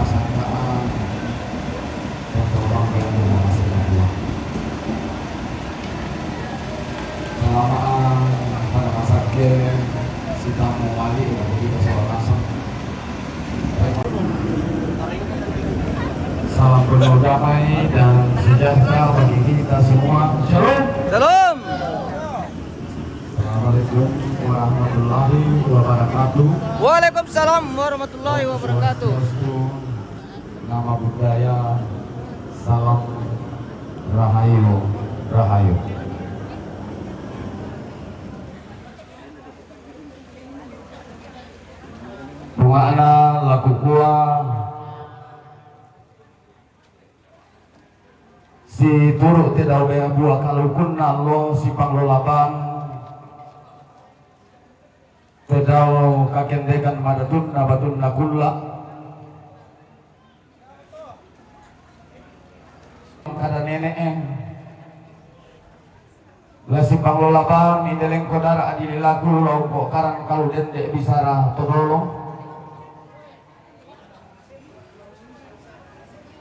sangkaan untuk orang yang menguasai Allah. Kelamaan pada masa si tamu wali begitu soal nasab. Salam penuh damai dan sejahtera bagi kita semua. Shalom. Shalom. Assalamualaikum warahmatullahi wabarakatuh. Waalaikumsalam warahmatullahi wabarakatuh. Nama budaya, salam rahayu, rahayu. Bunga laku kuah si turuk tidak ubah buah kalau kunna lo si panglolaban tedau kakendekan madatun nabatun nakulla kada nenek lah si panglolaban indeleng kodara adililaku lompok karang kalau dendek bisara todolo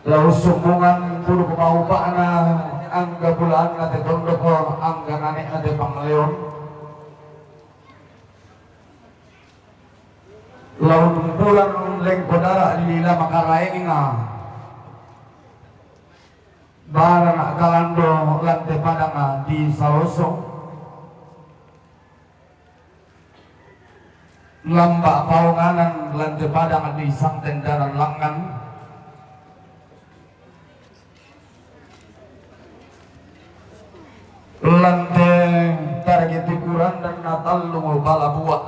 lau sumbungan puru kemaupana angga bulan nate tondoko angga nanek nate pangleon lau bulan leng kodara lila makaraengna bara nak kalando lante padanga di saloso lamba paunganan lante padanga di sangten daran langan lanteng target ukuran dan natal lumul bala buah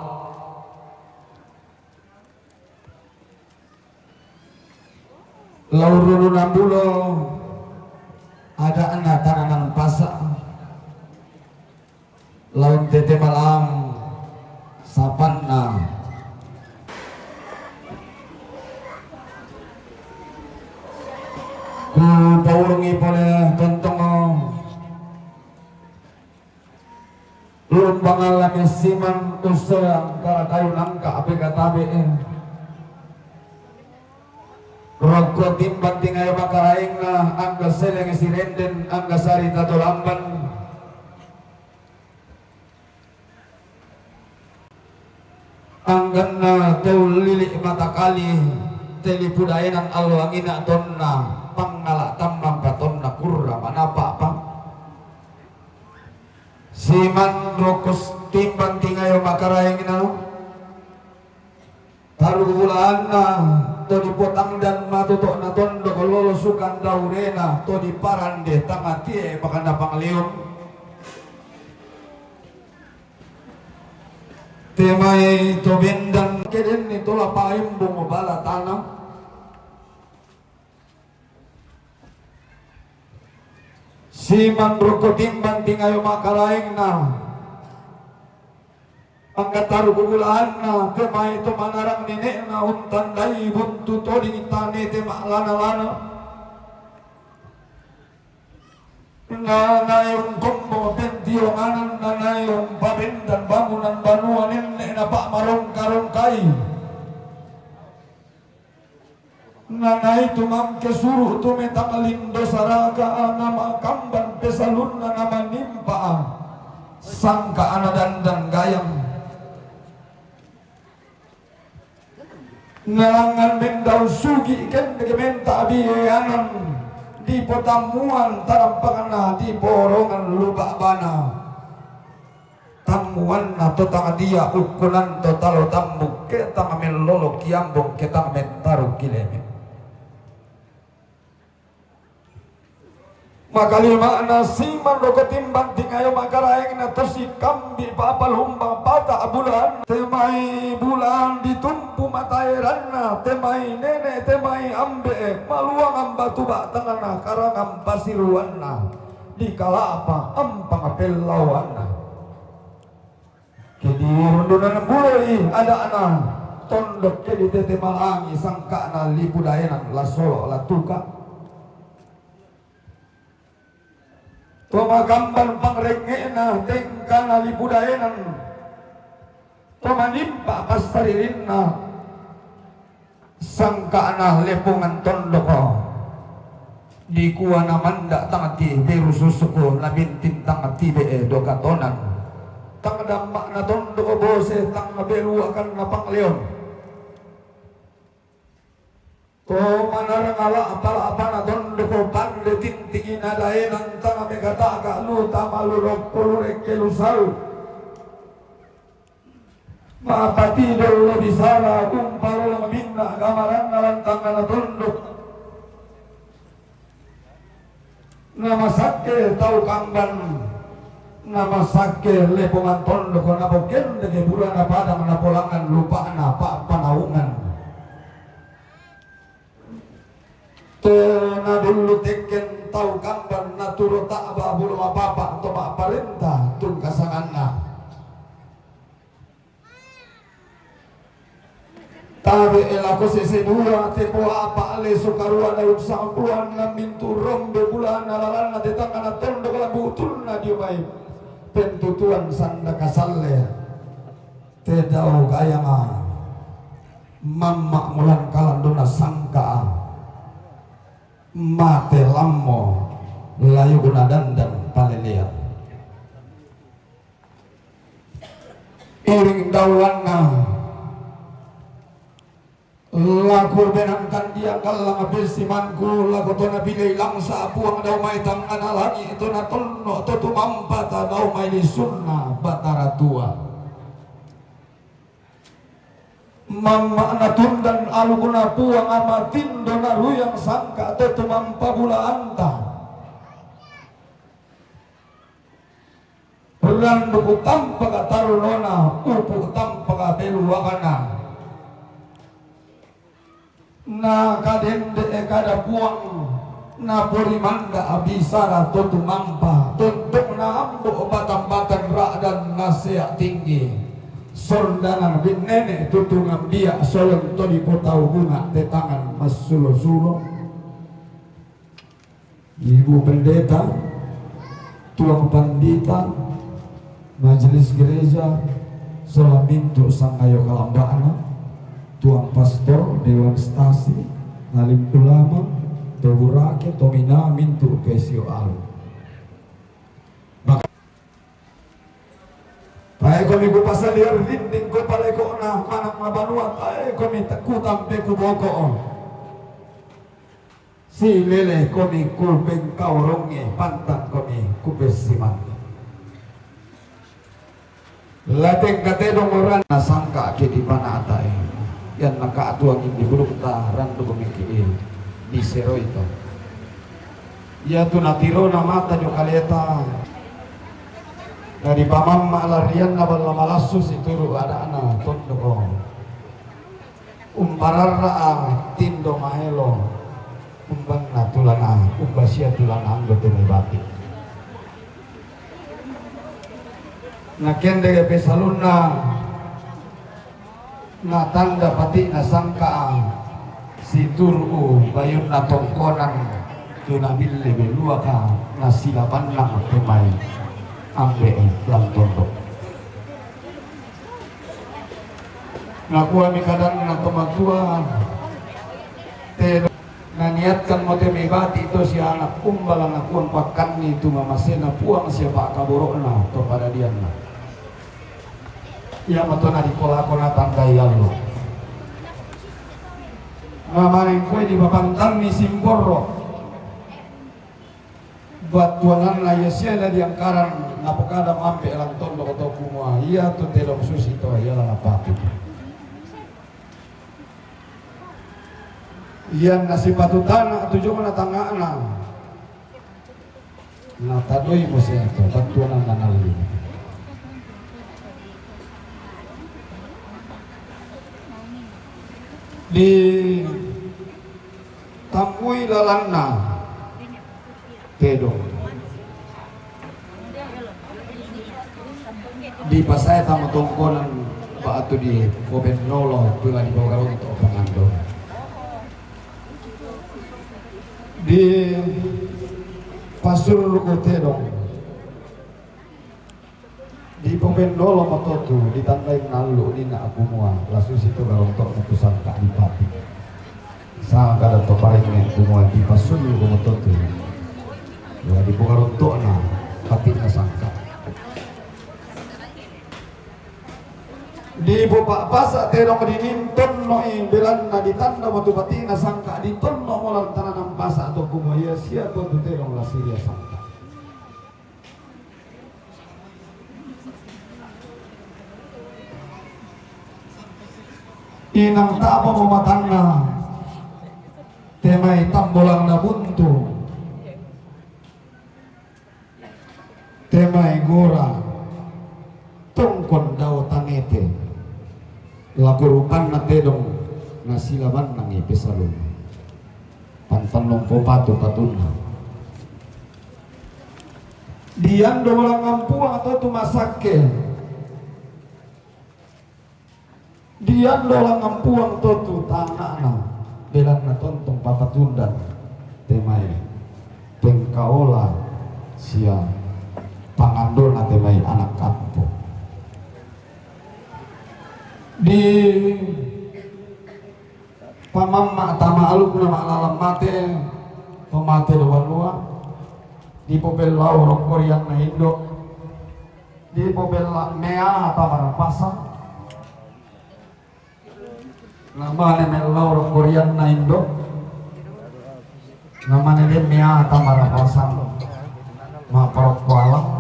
laur dulu nambulo ada anak tanaman pasak laun tete malam sapanna ku paurungi pole tontongo lumbang alami siman usang kara kayu nangka ape katabe rokok timbang tinggal makaraingna angga seleng sirenden angga sari tato lamban anggana tau lilik mata kali teli pudayanan alwangina tonna pangala tambang katonna kurra manapa apa siman rokus timbang tingayo makaraing na taruh bulan na to dipotang dan matutok na tondo kololo sukan daurena to diparande tangatie bakanda panglium temai to bendan keden ito lapaim bumabala tanam siman roko timbang tingayo makaraing na angkataru bubulaan na temay ito manarang nene na untanday buntu to di itane tema lana-lana nanayong kombo pentiyonganan nanayong pabendan bangunan banuan nene na pa marong-karongkay nanay tumang kesuruh tumetang lindo saraga nama kamban pesalun na nama nimpa sangka anadandan gayam nalangan bendau sugi kan kementa biayanan di potamuan tarampakana di borongan lubak bana tamuan atau tanga dia ukunan total tamu kita ngamen lolo kiambong kita ngamen taruh kileme maka lima nasiman roko timbang tingayo makaraeng na tosi kambi papal humbang pata bulan temai bulan ditumpu matairan na temai nene temai ambe maluang ambatu bak tengah karangam pasiruan na di kalapa ampang pelawan na kedi rundunan buloi ada anak tondok kedi tete malangi sangka na lipudayanan la solo la tuka toma gambar pangrenge na tengkana lipudayanan toma nimpa pasaririn na sangka nah lepungan tondoko di kuah naman dak tangati beru susuko labin tintang ati be dokatonan tang dammak na tondoko bose tang beru akan napang leon to manarang ala apa na tondoko pande tintingin adae nang tang megata ka lu tamalurok pulurek kelusal mapati dolo bisara kumparo lang minna kamaran nalantang na tondok nama sakke tau kamban nama sakke lepongan tondok na bogen de bulan na padang na polangan lupa na pa panaungan to na dulu teken tau kamban na turo tak babul apa to pak parenta tun kasanganna tabe elako sese dua tepo apa ale sukarua na utsang kuan na minturong be bulan alalan na tetang na tondok la butul na dio bay pentutuan sanda kasalle tedau kaya ma mamma mulan kalandona sangka mate lammo layu guna dandan palelia iring dawana laku benangkan dia kalang abis simanku laku to na bilay lang sa apuang daw may tangan alangi ito na tono to tumampata daw may lisunna bataratua mama na tundan alu kuna puang amatin do na ruyang sangka to tumampa bulaanta peran buku tampa ka tarunona upu tampa ka beluwakana na kadende kada puang na porimanda abisara to tumampa tuntuk na ambo batang-batang rak dan nasiak tinggi sordanan bin nenek tutungan dia solong to di potau bunga tetangan mas sulo-sulo ibu pendeta tuang pandita majelis gereja solamintu sangayo kalambana tuang pastor dewan stasi alim ulama toburake tomina mintu kesio alu tae komi ku pasal liar dinding ko palay ko na manak na banua tae komi takutam pe ku boko si lele komi ku bengkau ronge pantan komi ku besiman lateng katedong orang nasangka ke di panatae yan nakaatuang hindi bulok ta rando kumiki di sero ito ya tu natiro na mata nyo kaleta dari pamamma alarian na bala malasus ituro ada na tondo ko umparara tindo mahelo umban na tulana umbasya tulana anggo tumay batik nakende pesalun na na tanda pati na sangka si turu bayon na tongkonan tunabil lebe lua ka na silapan lang pemay ang be lang tondok nakuha mi kadang na tumatua te naniatkan mo te may bati ito siya anak kumbalang nakuha pakan ni tumamasena puang siya pa kaburok na to pada diyan na ya mato na di kolako na tangkay yalo ngamarin kue di babantang ni Simboro batuanan na yasya na di angkaran napakada mampe lang tondo koto kumua iya to telong susi to iya lang napapit iyan na si patutana tujuh na tangana natadoy mo siya to batuanan na nalili di tamui lalana pedong di pasay tama tongkonan batu di Koben Nolo tula di bawah untuk pangandong di pasur Kotedong di Pemendolo matotu ditandai nalu ini nak aku mua langsung situ kalau untuk keputusan Kak Dipati Sa kada to paring kumuha di pasun kumutot. Ya di bukarunto na pati na sangka. Di bupapasa terong dininton no belan na ditanda mo tu pati na sangka diton no mo lang tanan ng pasa to kumuha siya to terong la siya sangka. Inang tapa mo matanga temay tambolang na bunto temay gora tungkon daw tangete lagurupan na tedong nasilaban ng ipisalong pantanong po pato patuna diyan do walang ampuang atau tumasake diyan do walang ampuang to tanah na bilang na tontong papatundan temay pengkaola siya pangando na temay anak kampo di pamama tama aluk na maalalam mate pamate luwa-luwa di pobel laurong Korean na Indo di pobel mea tamara pasang namanya melaur Korean na Indo namanya dia mea tamara pasang maparok kuala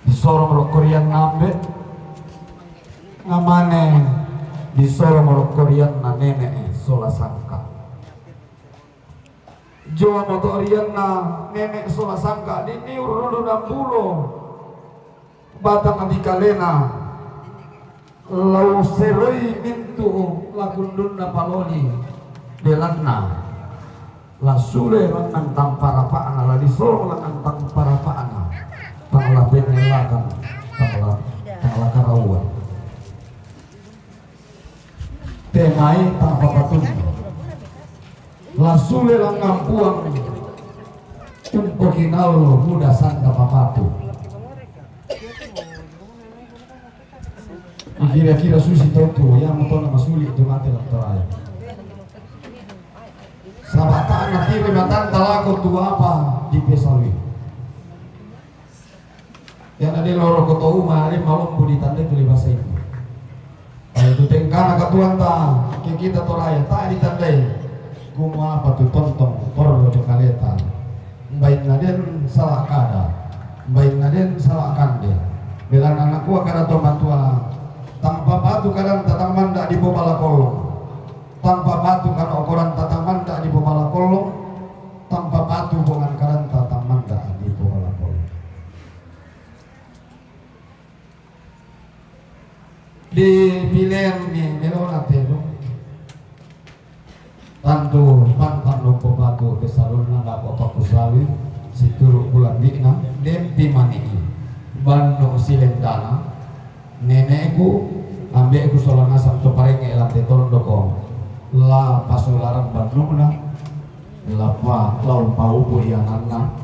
disorong Korean nambe namanya disorong Korean na nenek sola sangka Jawa motorian na nenek sola sangka di niurulu 60 batang adikalena lau seroi mintu lakundun na paloni belanna la sule lanang tamparapaan la disorong lanang tamparapaan pangla benelakan pangla karawan temai tanpa patun la sule lanang puang umpo kinalo muda sangka papatu kira-kira susi tentu yang mau nama sulit itu mati lah terakhir. Sahabat nanti memang talakot tu apa di pesawi. Yang ada lorong kota umar ini malam budi tanda itu bahasa itu. Kalau itu tengkana katuan ta kita toraya tak ditandai. Gumu apa tu tontong perlu kaleta. Baik naden salah kada, baik naden salah kande. Bilang anakku akan atau bantua. Tanpa batu kadang tatang manda di bawah kolong tanpa batu kan ukuran tatang manda di bawah kolong tanpa batu bukan kadang tatang manda di bawah kolong di pilihan ni melona telo tantu pantan lompo batu kesalun nanda kotak usawi situru bulan dikna dempi mani bando silendana nenekku ambekku solang asam to parenge lante tondo ko la pasularan bandungna la pa laun pau buyananna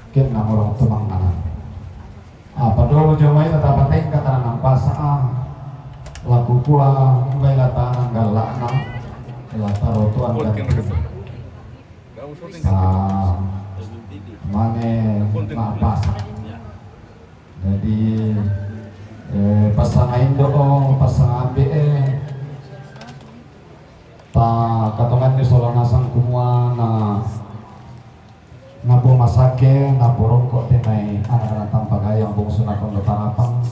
ken namorong temangana apa dulu jawai tata pateng kata nampasa laku kua ngai lata galakna lata rotuan dan mane napasa jadi pasang Indo pasang ambe ta katongan ni solang nasang kumua na po masake na porong ko tenay anak-anak tampagayang bungso na kong latarapang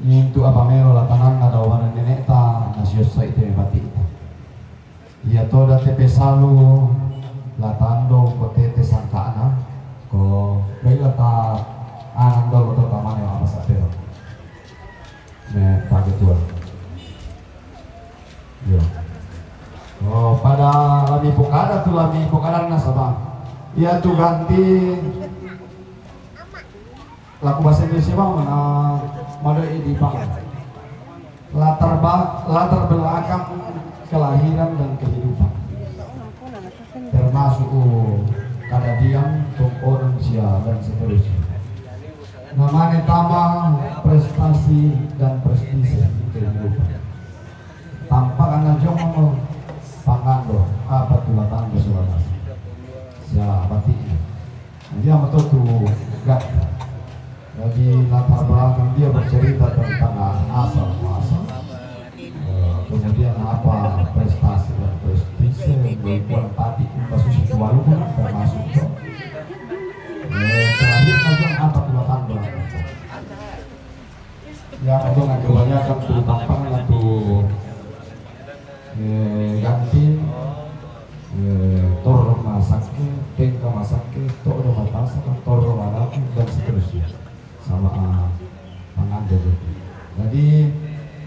itu apa mero latanan na dawanan nenek ta na siyos sa ito mati ita iya to dati pesalu latando ko tete sangkaana ko baila ta anang daw to tamane apa sa pero pakai tuan. Yo. Oh, pada lami pokada tu lami pokada nasabah. Ia tu ganti laku bahasa Indonesia bang mana madai di bang. Latar belakang kelahiran dan kehidupan. Termasuk kadadian, tokoh dan seterusnya. Namanya tambah prestasi dan prestisi kehidupan tanpa karena jomo Dia betul tuh enggak. Jadi latar belakang dia bercerita tentang asal muasal, kemudian apa prestasi dan prestise membuat tadi kasus itu walaupun termasuk itu. Terakhir kajian apa tulisan belakang. Yang itu nggak kebanyakan tuh tampangnya tuh ganti tor rumah sakit, peng rumah sakit, tor rumah tasa, tor rumah laki dan seterusnya sama pengantin. Jadi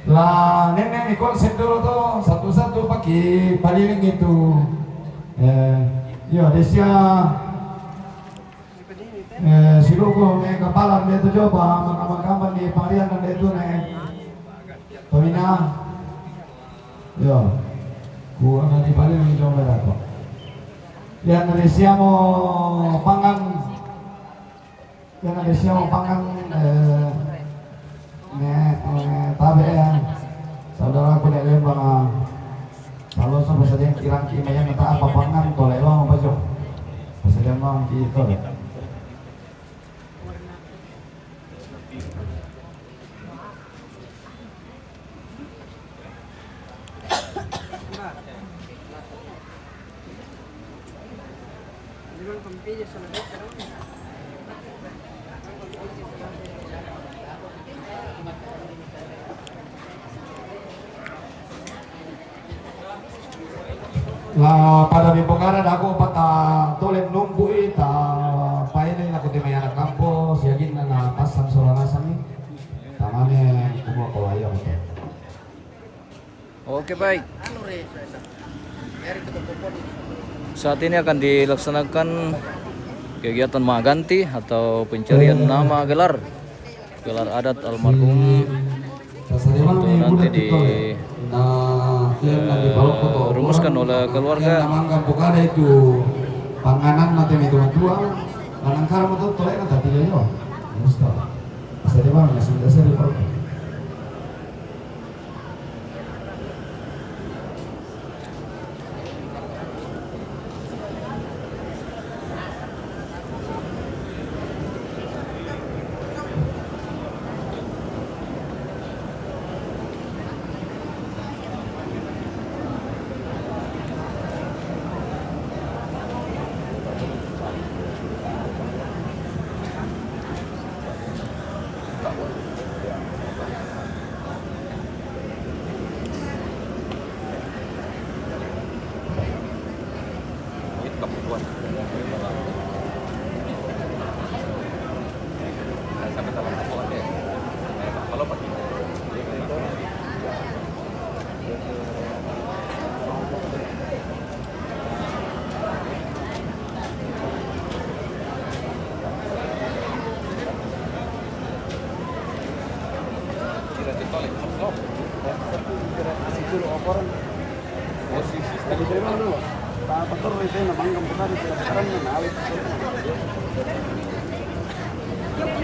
lah nenek konsep dulu tuh satu-satu pakai paliling itu. Ya desia siluku kepala dia tuh coba makam-makaman di Parian dan itu nih pemina. Ya. Gua nanti paling mencoba apa? Yang Indonesia mau pangan, tabe ya. Saudara aku dari Lembang, kalau sama saja yang kirang kimia minta apa pangan, boleh bang apa jo? Presiden bang gitu. Lah pada bipokara aku patah tolen numpu ita paine aku di mayana kampus yakin na pasang sorangasan ni tamane kumo kolaya mo. Oke baik. Saat ini akan dilaksanakan kegiatan maganti atau pencarian nama gelar adat almarhum untuk nanti dirumuskan oleh keluarga. Namangkan pokada itu panganan nanti itu tuang lanangkara mo to tolek na tapi yo. Musta. Asa di mana sudah seri pro.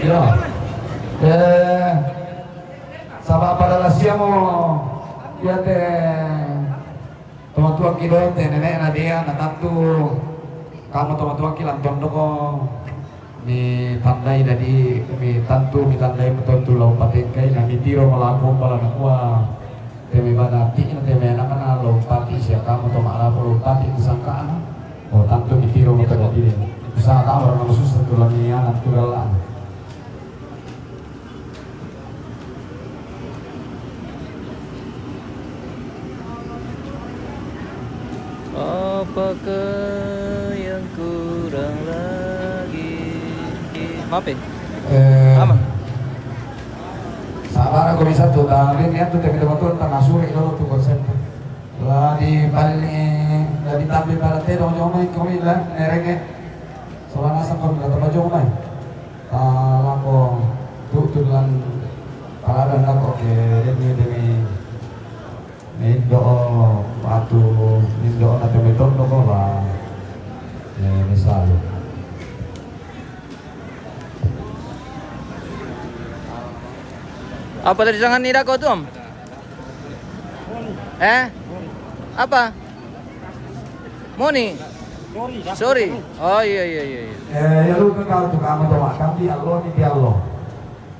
Ya, sama pada siamo ya teman-teman kita nenek nadia natantu kamu teman-teman kita lanton ko mi tandai dari mi tantu mi tandai betul lompat kai na mi tiro melaku pala nakwa temi bana ti na temi anak na lompati siya kamu to mara lompati disangka ana oh tantu mi tiro mo tadi bisa tahu orang khusus tulang niya natural. Apakah yang kurang lagi? Maaf ya? Aman. Sabar aku bisa tuh, tapi niat tuh teman-teman tengah sore kalau tuh konsep. Lah di balik, lah ditampil pada teh dong jomai kami lah nerenge. Soalnya sakon kata baju jomai. Lapo tuh tulan paladan lapo ke demi Nindo batu nindo na temeton ko lah misal apa dari tangan nida kau tuh om? Apa? Moni? Sorry. Oh iya iya iya. Iya. Ya lu kan kalau tukang atau makan di Allah di Allah.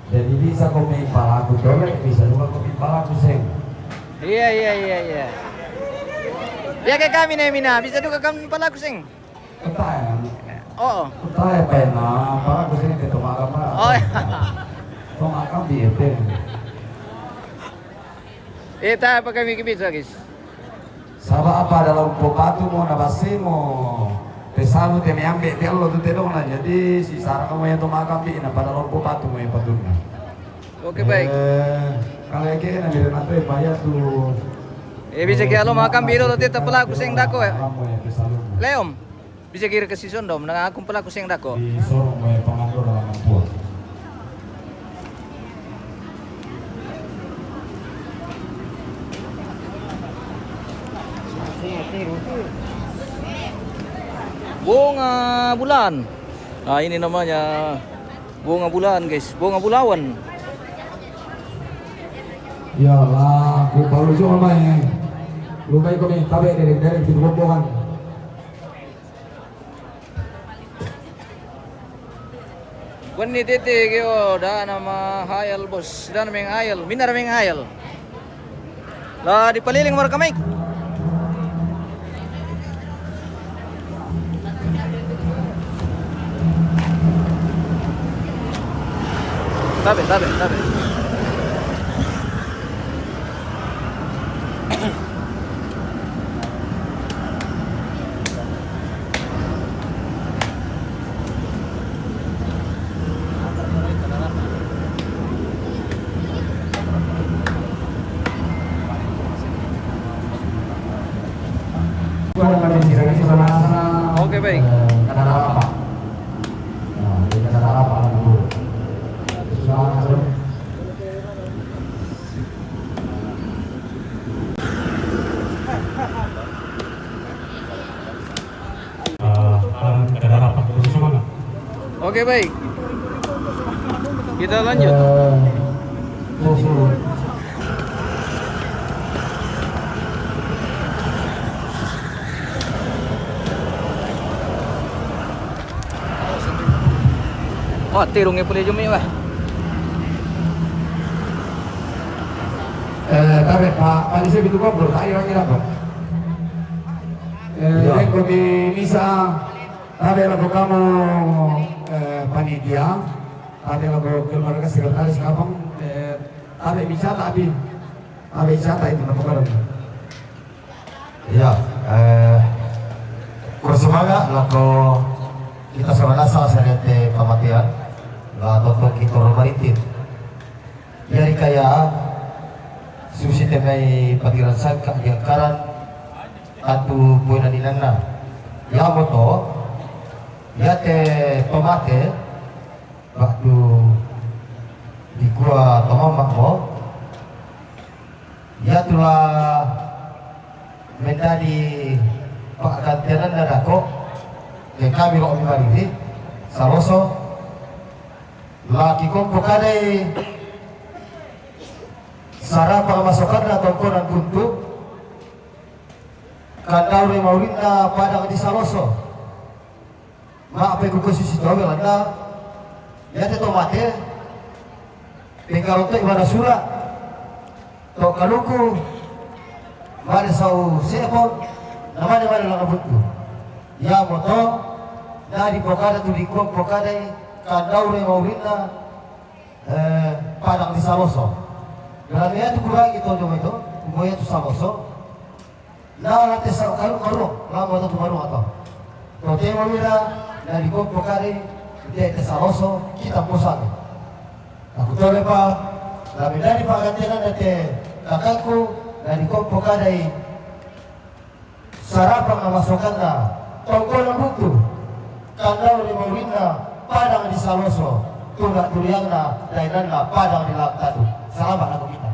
Jadi bisa kau main palaku colek, bisa juga kau main palaku seng. Iya iya iya iya. Ya kayak kami nih Mina, bisa juga kami pala kusing. Ketaya, Oh. ketaya pena, palaku seng itu makan apa? Oh. Kau makan di itu. Eta apa kami bisa guys? Sama apa dalam popatu mau nabasi mau pesalu teme ambil ti Allah tu tedong na jadi si sarang kamu yang tu makan bi na pada dalam popatu mau yang patuna. Oke baik. Kalau yang kena bila nanti bayar tu. Bisa kira lo makan biro lo tetap pala kusing dako ya. Kamu yang pesalu. Leom. Bisa kira ke sison dom, nang akong pala kusing dako. Di sorong mau yang penganggur dalam kampung. Bunga bulan. Nah ini namanya bunga bulan guys, bunga bulawan. Ya lah, aku baru cuma main. Lu baik kau ni, tabe dari itu bobogan. Wani tete kyo da nama hayal bos, da nameng hayal, minar nameng hayal. Lah dipaliling mar kamay. Tabe. Oke baik. Oke baik. Kita lanjut. Oh, tirungnya pula jumi wah. Tapi Pak Polisi itu ngobrol, tayo lagi apa? Eko di misa, tapi lagu kamu panitia, tapi lagu keluarga sekretaris kamu, tapi bicara itu lagu kamu. Ya, bersemangat lagu kita semanasa sa nete pamatian la totong kintor maritim. Yari kaya susi temay patiran sangka yang karan atu buena dinana. Ya moto yate pamate waktu di gua tomamak mo ya tulah menjadi pak gantianan nadako yang kami lo mari saloso laki kompo kadai sarap pemasukan atau koran untuk kandaure maurinda pada di saloso ma apa ku sisi tahu landa ya te tomate tinggal untuk ibadah surat to kaluku mari sau sepon namanya mari lang buntu ya moto dari pokada tu di kuam pokada kandaure maurinda padang di saloso dalam ya tu kurang itu cuma itu moya tu saloso la la te sa karu la moto tu baru atau to te maurinda dari kuam pokada di saloso kita pusat aku tahu lepa tapi dari pagantian nate kakakku dari kuam pokada sarapan memasukkan na tongkol ng buto kandaw ni Mawina padang di saloso tulad tuliang na dainan na padang di laktado. Salamat ako kita.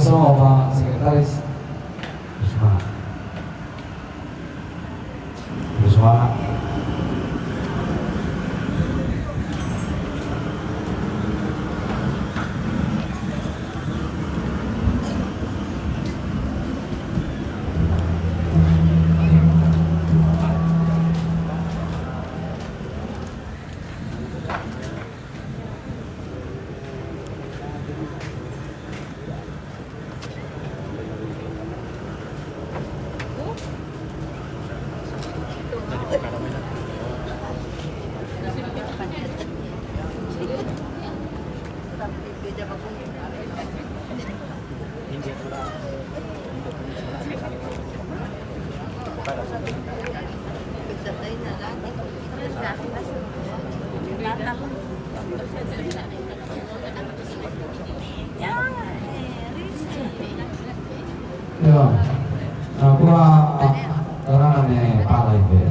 semua Pak Sekretaris. Semangat. Semangat. Ya, aku orang ane palai be,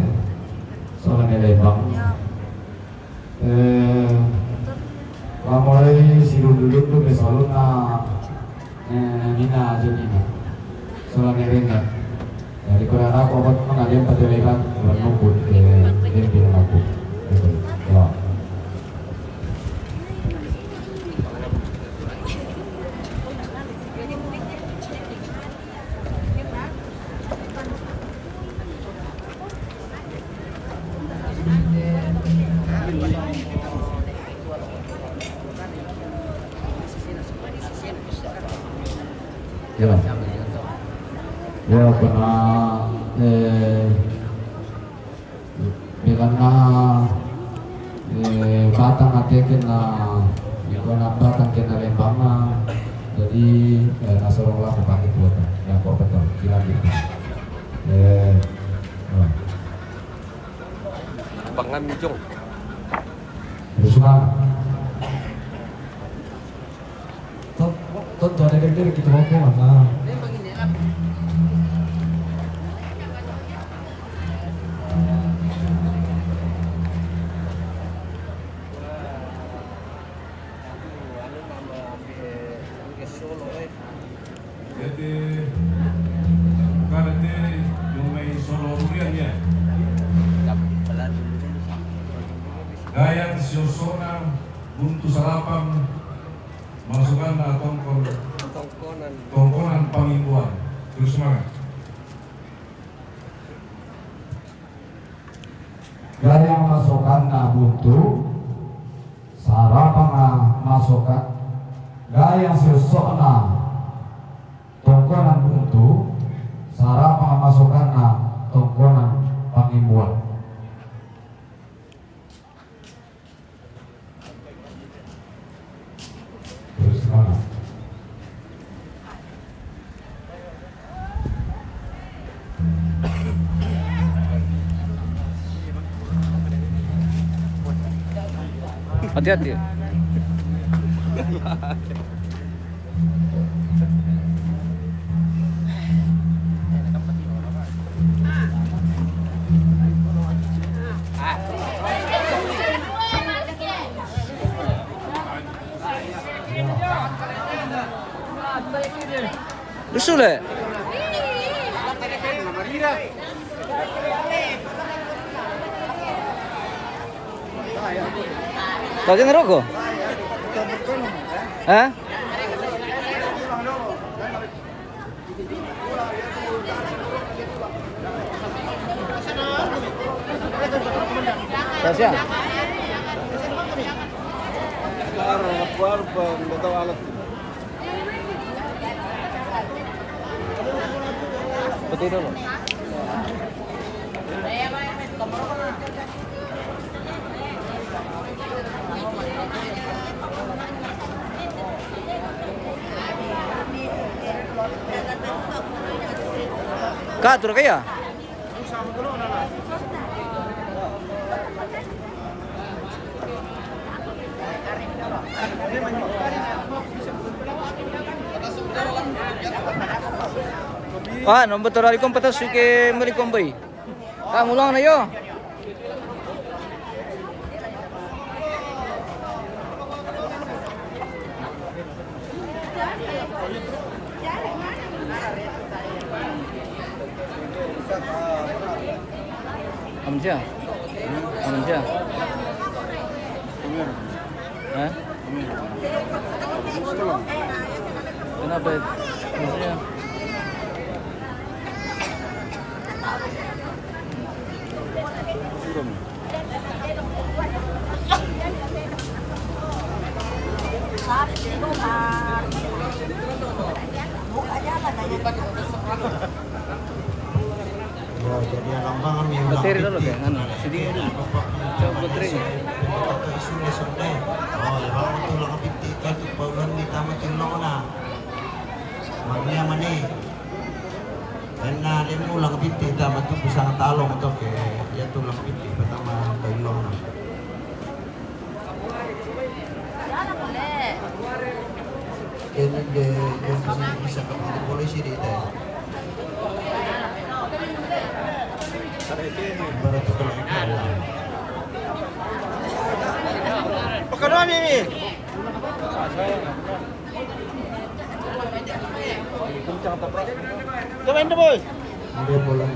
soalnya lebang. Mulai siru dulu tuh besolun na, nina aja nina, soalnya rengat. Dari kurang aku obat mengalir pada leban menunggu ke dempil aku. Ya. Ya, ya pernah bilang na batang atekin na ikon batang kena lembang na jadi nasorong lah pakai kuota yang kok betul kira gitu Pangan Jong. terus mana tuh ada dari kita mau mana Jadi karena yung may solo ya. Gayang Siosona Buntu Sarapang masukkan na tongkonan pangimbuan. Terus semangat. gaya masukkan na buntu sarapang na masukkan gaya susok na tongkonan buntu sarapang na masukkan na tongkonan pangimbuan. Terus mana? Hati-hati. Rusule. Kau jangan rokok? Hah? Tasya? Seperti itu loh. Kak, turun kaya? Ah, nombor terari kompetas ke meri kombai. Ah, mulang na yo. siya? Aman siya? Ha? Kenapa? Maksudnya? Ya, jadi alam bangan may ulang Bateri dulu piti. kan? Ano? Sedikit dulu. Coba baterainya. Ito isu na sunday. Oh, ya bang ito lang piti ka to paulan ni tama tinlo na. Magniya man ni. Dan na din mo lang piti tama to bisa nga talong to ke ya to lang piti patama kailo na. Ini de bisa ke polisi dito. Pakanan ini. Gawin na boy. Hindi po lang.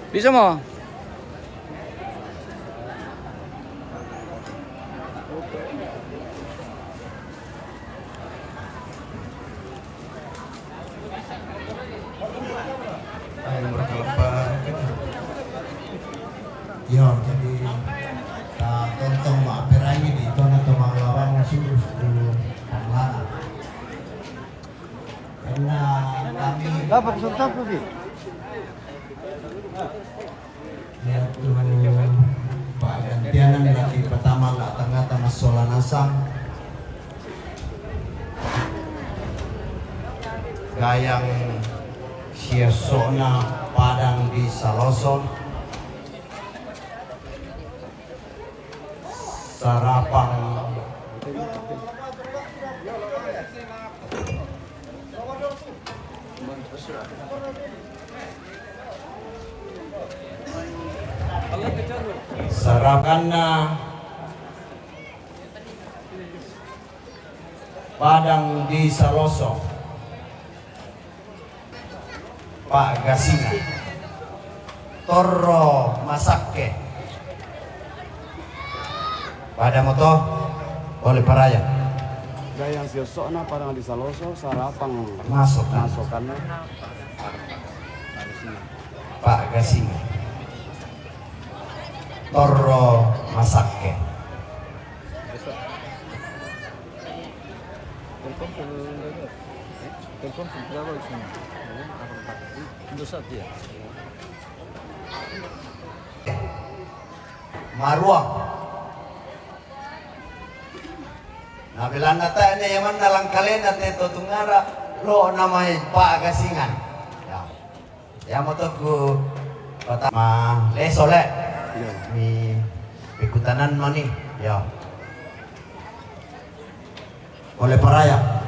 Bisa mo? Ay, berkelapa. Yo, jadi tontong maaperangi dito na tumawawang sulus dulu panglara. Karena kami Dapat sultan po di. lihat tuh Pak gantianan lagi pertama lah tengah-tengah Solanasang gayang siasona Padang di Saloso Sarapang Sarakanna Padang di Saloso Pak Gasinga Torro Masake pada moto oleh Paraya Gayang siosok na parang di Saloso, sarapang masuk masokannya. Pak Gasinga Torro Masake Telepon berapa di sini? Indosat ya. Marwah nabilan na tayo na yaman nalang kalin at ito tungara lo namay Pak Gasingan ya mo to ko ma lesole mi pikutanan mo ni ya oleh Paraya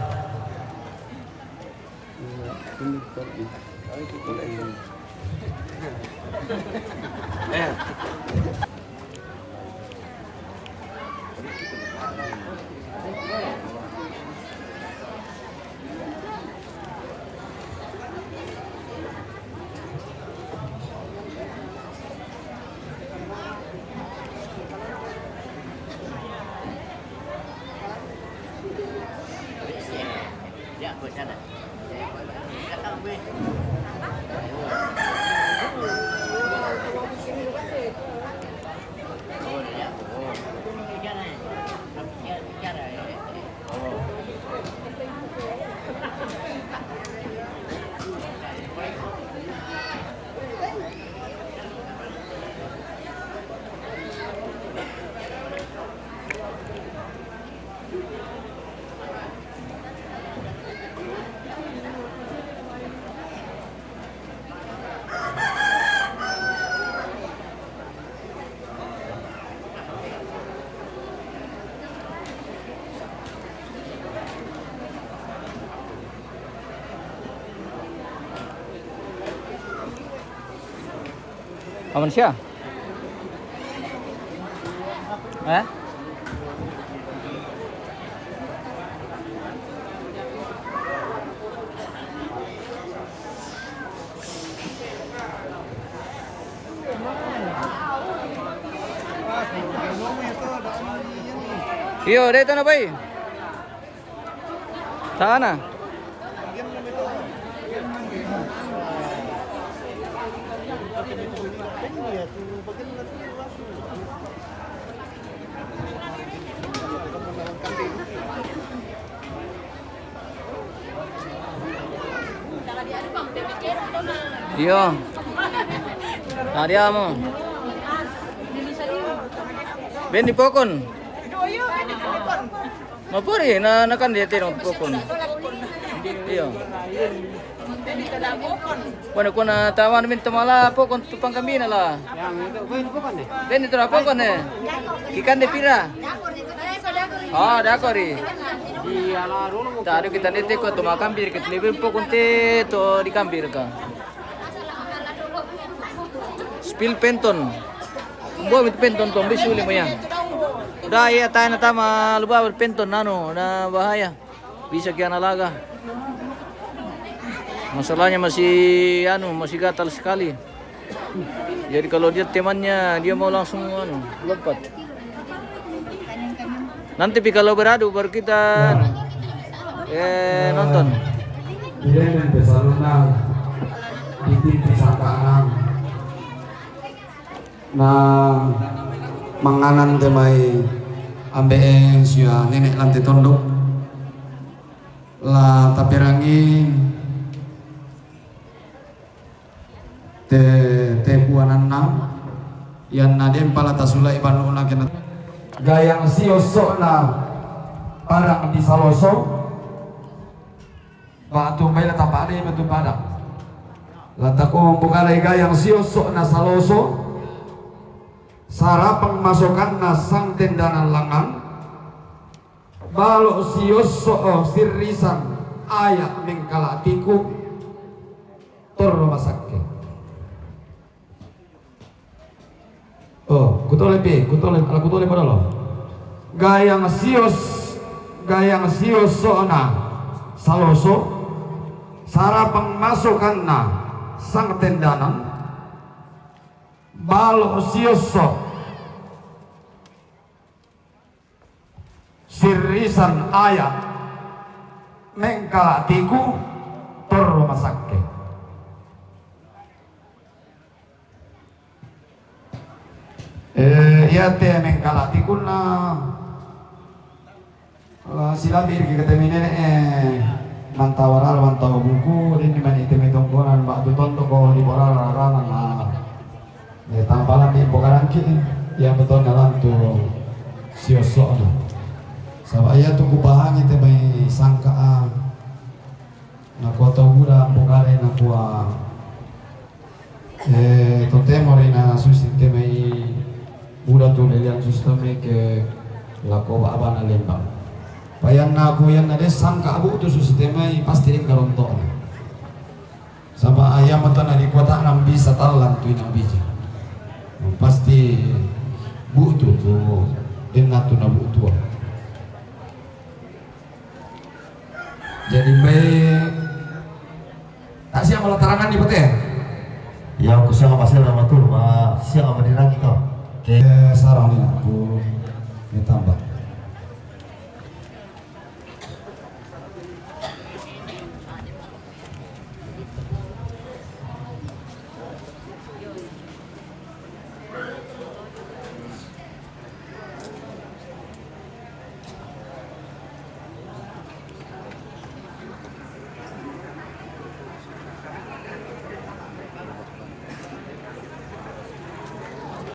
Aman siya? Eh? Iyo, dito na ba eh? Saan na? Iyo. Nadia mo. Bendi pokon. Mapuri na nakan dia tinong pokon. Iyo. Bueno, kuna tawan min tamala pokon tupang kami na la. Bendi to pokon eh. Kikan de pira. Ah, dakori. Tadi kita nete ko tumakambir kita lebih pokon te to dikambir ka. Spill penton. Buat mit penton tong bisuli mo yan. Udah ya tayo na tama lupa penton nano na bahaya. Bisa kaya nalaga. Masalahnya masih masih gatal sekali. Jadi kalau dia temannya dia mau langsung lompat. Nanti kalau beradu baru kita nonton. Dia yang besalunang di sangkaan na manganan temai ambe sia nenek lantai tondok la tapirangi te buanan nam yang nadem pala tasula ibanu na kena Gayang siosok na parang di Saloso. Batu may latapari matu padang. Latako bukalay gayang siosok na Saloso. Sarapang masukan na sang tendanan langang. Balok siosok sirisan ayak mengkalatiku toro masake. Oh, kutole pada lo. Gayang siosok na Saloso. Sarapang masukan na sang tendanan. Balok siosok sirisan ayak mengkalatiku toro masake. Ya te mengkalatiku na silabir kita temine mantawar mantaw buku din man itemitongkonan ba tutonto ko di borararan na tampalan di bokaran kini ya betul ngalan tu siosok na sabaya tu kubahan ite may sangkaan na kota buda bokare na kuwa totemori na susit te may buda tu lelian sisteme ke lako ba na lembang payan na kuyan na des sangka abu tu susiteme pasti ring karonto sama ayam mata na di kota nam bisa talan tu ina bija pasti butuh tuh denatu na butuh. Jadi tak siap malah terangan di pete. Ya aku siang pasal nama tu, siang apa dirang kita. Sarang ni aku